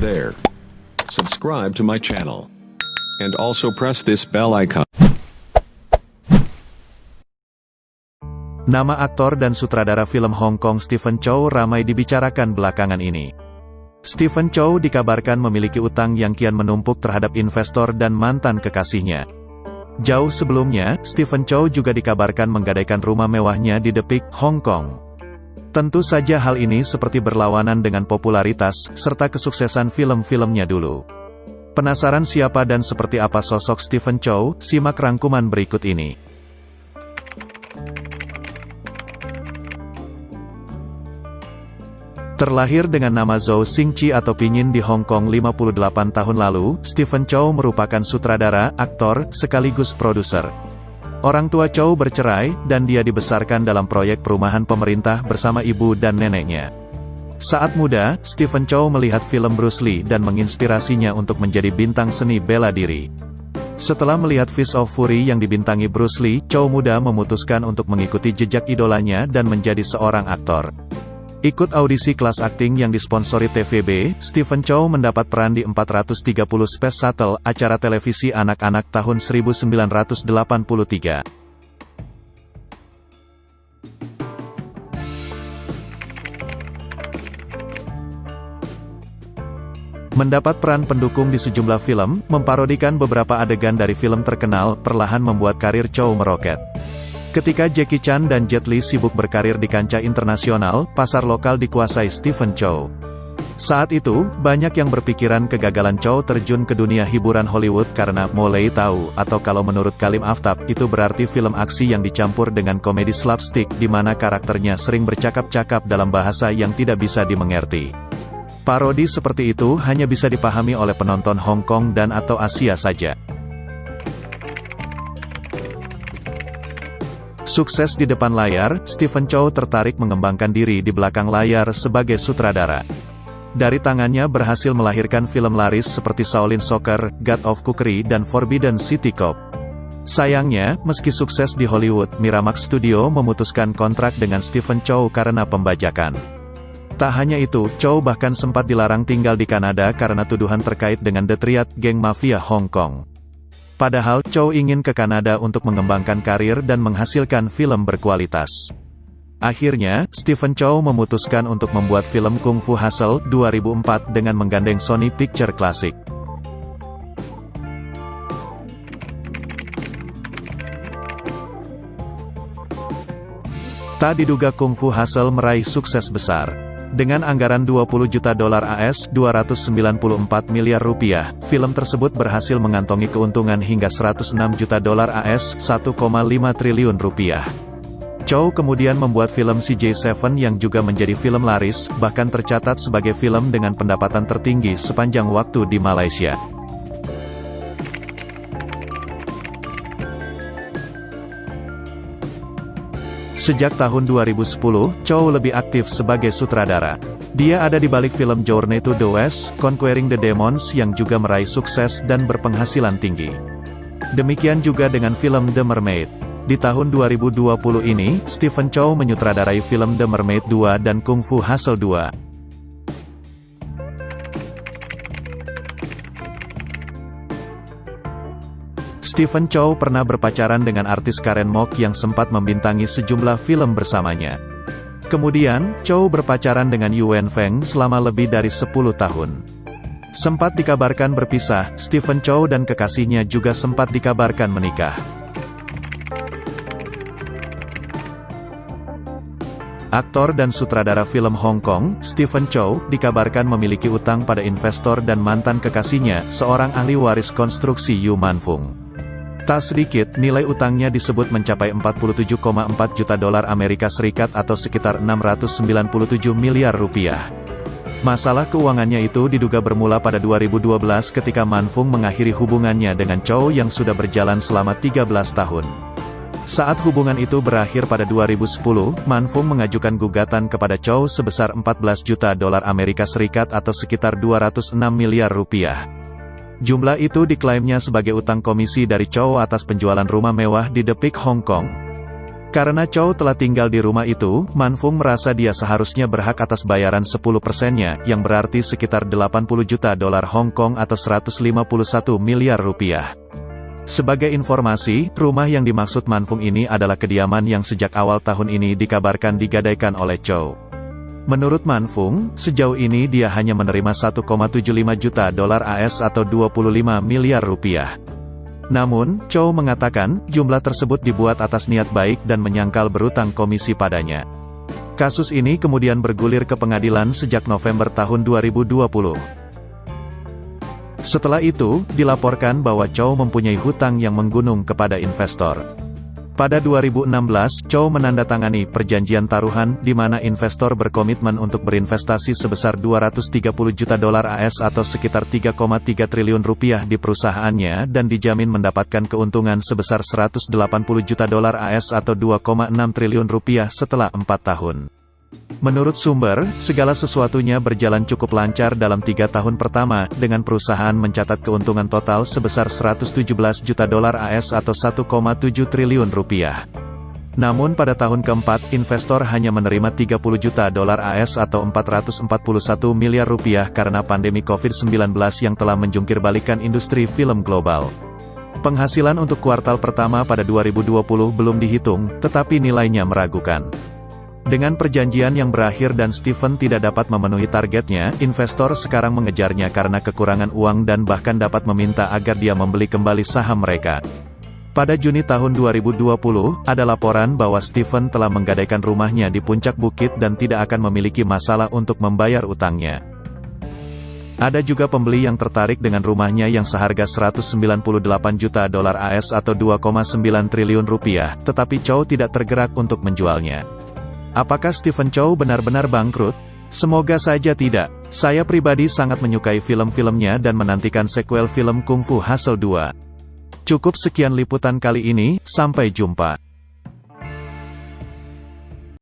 there. Subscribe to my channel. And also press this bell icon. Nama aktor dan sutradara film Hong Kong Stephen Chow ramai dibicarakan belakangan ini. Stephen Chow dikabarkan memiliki utang yang kian menumpuk terhadap investor dan mantan kekasihnya. Jauh sebelumnya, Stephen Chow juga dikabarkan menggadaikan rumah mewahnya di The Peak, Hong Kong. Tentu saja hal ini seperti berlawanan dengan popularitas, serta kesuksesan film-filmnya dulu. Penasaran siapa dan seperti apa sosok Stephen Chow? Simak rangkuman berikut ini. Terlahir dengan nama Zhou Xingqi atau Pinyin di Hong Kong 58 tahun lalu, Stephen Chow merupakan sutradara, aktor, sekaligus produser. Orang tua Chow bercerai, dan dia dibesarkan dalam proyek perumahan pemerintah bersama ibu dan neneknya. Saat muda, Stephen Chow melihat film Bruce Lee dan menginspirasinya untuk menjadi bintang seni bela diri. Setelah melihat Fist of Fury yang dibintangi Bruce Lee, Chow muda memutuskan untuk mengikuti jejak idolanya dan menjadi seorang aktor. Ikut audisi kelas akting yang disponsori TVB, Stephen Chow mendapat peran di 430 Space Shuttle, acara televisi anak-anak tahun 1983. Mendapat peran pendukung di sejumlah film, memparodikan beberapa adegan dari film terkenal, perlahan membuat karir Chow meroket. Ketika Jackie Chan dan Jet Li sibuk berkarir di kancah internasional, pasar lokal dikuasai Stephen Chow. Saat itu, banyak yang berpikiran kegagalan Chow terjun ke dunia hiburan Hollywood karena mulai tahu, atau kalau menurut Kalim Aftab, itu berarti film aksi yang dicampur dengan komedi slapstick, di mana karakternya sering bercakap-cakap dalam bahasa yang tidak bisa dimengerti. Parodi seperti itu hanya bisa dipahami oleh penonton Hong Kong dan atau Asia saja. Sukses di depan layar, Stephen Chow tertarik mengembangkan diri di belakang layar sebagai sutradara. Dari tangannya berhasil melahirkan film laris seperti Shaolin Soccer, God of Cookery dan Forbidden City Cop. Sayangnya, meski sukses di Hollywood, Miramax Studio memutuskan kontrak dengan Stephen Chow karena pembajakan. Tak hanya itu, Chow bahkan sempat dilarang tinggal di Kanada karena tuduhan terkait dengan The Triad, geng mafia Hong Kong. Padahal, Chow ingin ke Kanada untuk mengembangkan karir dan menghasilkan film berkualitas. Akhirnya, Stephen Chow memutuskan untuk membuat film Kung Fu Hustle 2004 dengan menggandeng Sony Picture Classic. Tak diduga Kung Fu Hustle meraih sukses besar. Dengan anggaran $20 juta AS, 294 miliar rupiah, film tersebut berhasil mengantongi keuntungan hingga $106 juta AS, 1,5 triliun rupiah. Chow kemudian membuat film CJ7 yang juga menjadi film laris, bahkan tercatat sebagai film dengan pendapatan tertinggi sepanjang waktu di Malaysia. Sejak tahun 2010, Chow lebih aktif sebagai sutradara. Dia ada di balik film Journey to the West, Conquering the Demons yang juga meraih sukses dan berpenghasilan tinggi. Demikian juga dengan film The Mermaid. Di tahun 2020 ini, Stephen Chow menyutradarai film The Mermaid 2 dan Kung Fu Hustle 2. Stephen Chow pernah berpacaran dengan artis Karen Mok yang sempat membintangi sejumlah film bersamanya. Kemudian, Chow berpacaran dengan Yuen Feng selama lebih dari 10 tahun. Sempat dikabarkan berpisah, Stephen Chow dan kekasihnya juga sempat dikabarkan menikah. Aktor dan sutradara film Hong Kong, Stephen Chow, dikabarkan memiliki utang pada investor dan mantan kekasihnya, seorang ahli waris konstruksi Yu Manfung. Tak sedikit, nilai utangnya disebut mencapai $47,4 juta Amerika Serikat atau sekitar 697 miliar rupiah. Masalah keuangannya itu diduga bermula pada 2012 ketika Manfung mengakhiri hubungannya dengan Chow yang sudah berjalan selama 13 tahun. Saat hubungan itu berakhir pada 2010, Manfung mengajukan gugatan kepada Chow sebesar $14 juta Amerika Serikat atau sekitar 206 miliar rupiah. Jumlah itu diklaimnya sebagai utang komisi dari Chow atas penjualan rumah mewah di The Peak, Hong Kong. Karena Chow telah tinggal di rumah itu, Man Fung merasa dia seharusnya berhak atas bayaran 10%-nya, yang berarti sekitar 80 juta dolar Hong Kong atau 151 miliar rupiah. Sebagai informasi, rumah yang dimaksud Man Fung ini adalah kediaman yang sejak awal tahun ini dikabarkan digadaikan oleh Chow. Menurut Man Fung, sejauh ini dia hanya menerima 1,75 juta dolar AS atau 25 miliar rupiah. Namun, Chow mengatakan, jumlah tersebut dibuat atas niat baik dan menyangkal berutang komisi padanya. Kasus ini kemudian bergulir ke pengadilan sejak November tahun 2020. Setelah itu, dilaporkan bahwa Chow mempunyai hutang yang menggunung kepada investor. Pada 2016, Chow menandatangani perjanjian taruhan, di mana investor berkomitmen untuk berinvestasi sebesar 230 juta dolar AS atau sekitar 3,3 triliun rupiah di perusahaannya dan dijamin mendapatkan keuntungan sebesar 180 juta dolar AS atau 2,6 triliun rupiah setelah 4 tahun. Menurut sumber, segala sesuatunya berjalan cukup lancar dalam 3 tahun pertama, dengan perusahaan mencatat keuntungan total sebesar 117 juta dolar AS atau 1,7 triliun rupiah. Namun pada tahun keempat, investor hanya menerima 30 juta dolar AS atau 441 miliar rupiah karena pandemi COVID-19 yang telah menjungkir balikan industri film global. Penghasilan untuk kuartal pertama pada 2020 belum dihitung, tetapi nilainya meragukan. Dengan perjanjian yang berakhir dan Stephen tidak dapat memenuhi targetnya, investor sekarang mengejarnya karena kekurangan uang dan bahkan dapat meminta agar dia membeli kembali saham mereka. Pada Juni tahun 2020, ada laporan bahwa Stephen telah menggadaikan rumahnya di puncak bukit dan tidak akan memiliki masalah untuk membayar utangnya. Ada juga pembeli yang tertarik dengan rumahnya yang seharga 198 juta dolar AS atau 2,9 triliun rupiah, tetapi Chow tidak tergerak untuk menjualnya. Apakah Stephen Chow benar-benar bangkrut? Semoga saja tidak. Saya pribadi sangat menyukai film-filmnya dan menantikan sequel film Kung Fu Hustle 2. Cukup sekian liputan kali ini, sampai jumpa.